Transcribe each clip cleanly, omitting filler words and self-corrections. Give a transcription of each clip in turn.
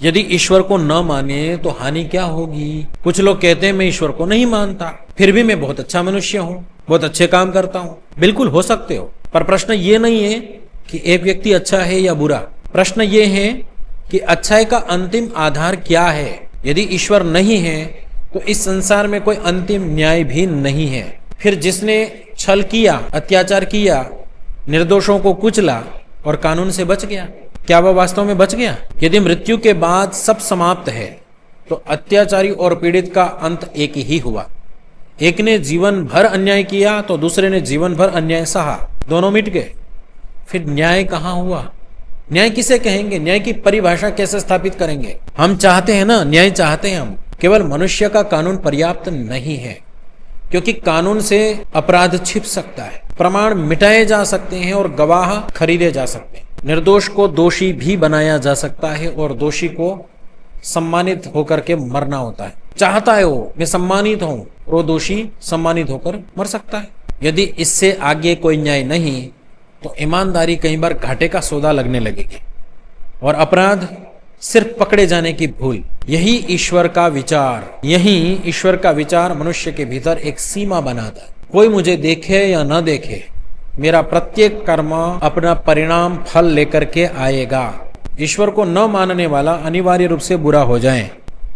यदि ईश्वर को न माने तो हानि क्या होगी? कुछ लोग कहते हैं मैं ईश्वर को नहीं मानता, फिर भी मैं बहुत अच्छा मनुष्य हूँ, बहुत अच्छे काम करता हूँ। बिल्कुल हो सकते हो, पर प्रश्न ये नहीं है कि एक व्यक्ति अच्छा है या बुरा। प्रश्न ये है कि अच्छाई का अंतिम आधार क्या है। यदि ईश्वर नहीं है तो इस संसार में कोई अंतिम न्याय भी नहीं है। फिर जिसने छल किया, अत्याचार किया, निर्दोषों को कुचला और कानून से बच गया, क्या वह वास्तव में बच गया? यदि मृत्यु के बाद सब समाप्त है तो अत्याचारी और पीड़ित का अंत एक ही हुआ। एक ने जीवन भर अन्याय किया तो दूसरे ने जीवन भर अन्याय सहा, दोनों मिट गए। फिर न्याय कहाँ हुआ? न्याय किसे कहेंगे? न्याय की परिभाषा कैसे स्थापित करेंगे? हम चाहते हैं ना, न्याय चाहते हैं हम, केवल मनुष्य का कानून पर्याप्त नहीं है, क्योंकि कानून से अपराध छिप सकता है, प्रमाण मिटाए जा सकते हैं और गवाह खरीदे जा सकते हैं। निर्दोष को दोषी भी बनाया जा सकता है और दोषी को सम्मानित होकर के मरना होता है। चाहता है वो मैं सम्मानित हूं, और वो दोषी सम्मानित होकर मर सकता है। यदि इससे आगे कोई न्याय नहीं तो ईमानदारी कई बार घाटे का सौदा लगने लगेगी और अपराध सिर्फ पकड़े जाने की भूल। यही ईश्वर का विचार मनुष्य के भीतर एक सीमा बनाता है। कोई मुझे देखे या न देखे, मेरा प्रत्येक कर्म अपना परिणाम फल लेकर के आएगा। ईश्वर को न मानने वाला अनिवार्य रूप से बुरा हो जाए,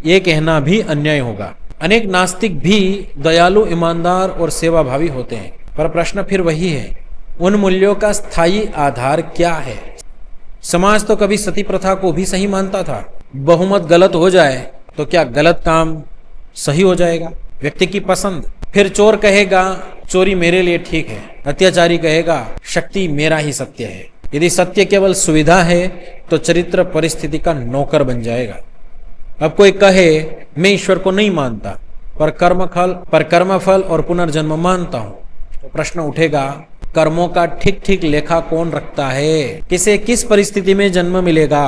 ये कहना भी अन्याय होगा। अनेक नास्तिक भी दयालु, ईमानदार और सेवाभावी होते हैं, पर प्रश्न फिर वही है, उन मूल्यों का स्थायी आधार क्या है? समाज तो कभी सती प्रथा को भी सही मानता था। बहुमत गलत हो जाए तो क्या गलत काम सही हो जाएगा? व्यक्ति की पसंद। फिर चोर कहेगा चोरी मेरे लिए ठीक है, अत्याचारी कहेगा शक्ति मेरा ही सत्य है। यदि सत्य केवल सुविधा है तो चरित्र परिस्थिति का नौकर बन जाएगा। अब कोई कहे मैं ईश्वर को नहीं मानता पर कर्मफल और पुनर्जन्म मानता हूं, तो प्रश्न उठेगा कर्मों का ठीक ठीक लेखा कौन रखता है? किसे किस परिस्थिति में जन्म मिलेगा,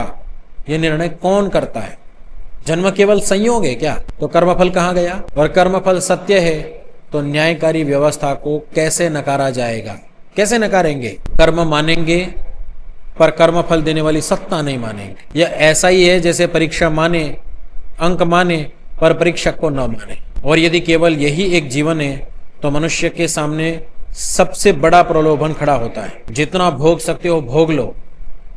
यह निर्णय कौन करता है? जन्म केवल संयोग है क्या? तो कर्मफल कहाँ गया? और कर्मफल सत्य है तो न्यायकारी व्यवस्था को कैसे नकारा जाएगा? कैसे नकारेंगे? कर्म मानेंगे पर कर्मफल देने वाली सत्ता नहीं मानेंगे। यह ऐसा ही है जैसे परीक्षा माने, अंक माने पर परीक्षक को न माने। और यदि केवल यही एक जीवन है तो मनुष्य के सामने सबसे बड़ा प्रलोभन खड़ा होता है। जितना भोग सकते हो भोग लो,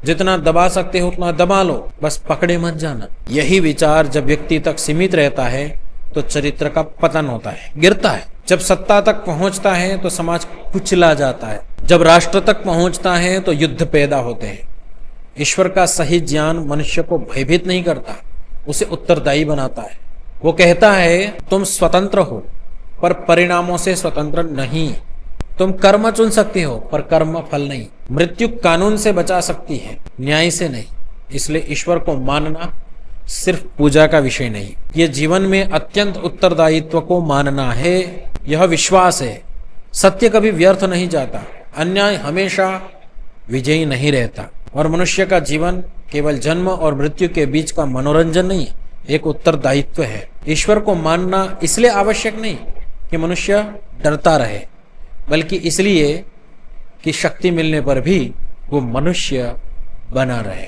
जितना दबा सकते हो उतना दबा लो, बस पकड़े मत जाना। यही विचार जब व्यक्ति तक सीमित रहता है तो चरित्र का पतन होता है, गिरता है। जब सत्ता तक पहुंचता है तो समाज कुचला जाता है। जब राष्ट्र तक पहुंचता है तो युद्ध पैदा होते हैं। ईश्वर का सही ज्ञान मनुष्य को भयभीत नहीं करता, उसे उत्तरदायी बनाता है। वो कहता है तुम स्वतंत्र हो पर परिणामों से स्वतंत्र नहीं। तुम कर्म चुन सकते हो पर कर्म फल नहीं। मृत्यु कानून से बचा सकती है, न्याय से नहीं। इसलिए ईश्वर को मानना सिर्फ पूजा का विषय नहीं, ये जीवन में अत्यंत उत्तरदायित्व को मानना है। यह विश्वास है सत्य कभी व्यर्थ नहीं जाता, अन्याय हमेशा विजयी नहीं रहता, और मनुष्य का जीवन केवल जन्म और मृत्यु के बीच का मनोरंजन नहीं, एक उत्तरदायित्व है। ईश्वर को मानना इसलिए आवश्यक नहीं कि मनुष्य डरता रहे, बल्कि इसलिए कि शक्ति मिलने पर भी वो मनुष्य बना रहे।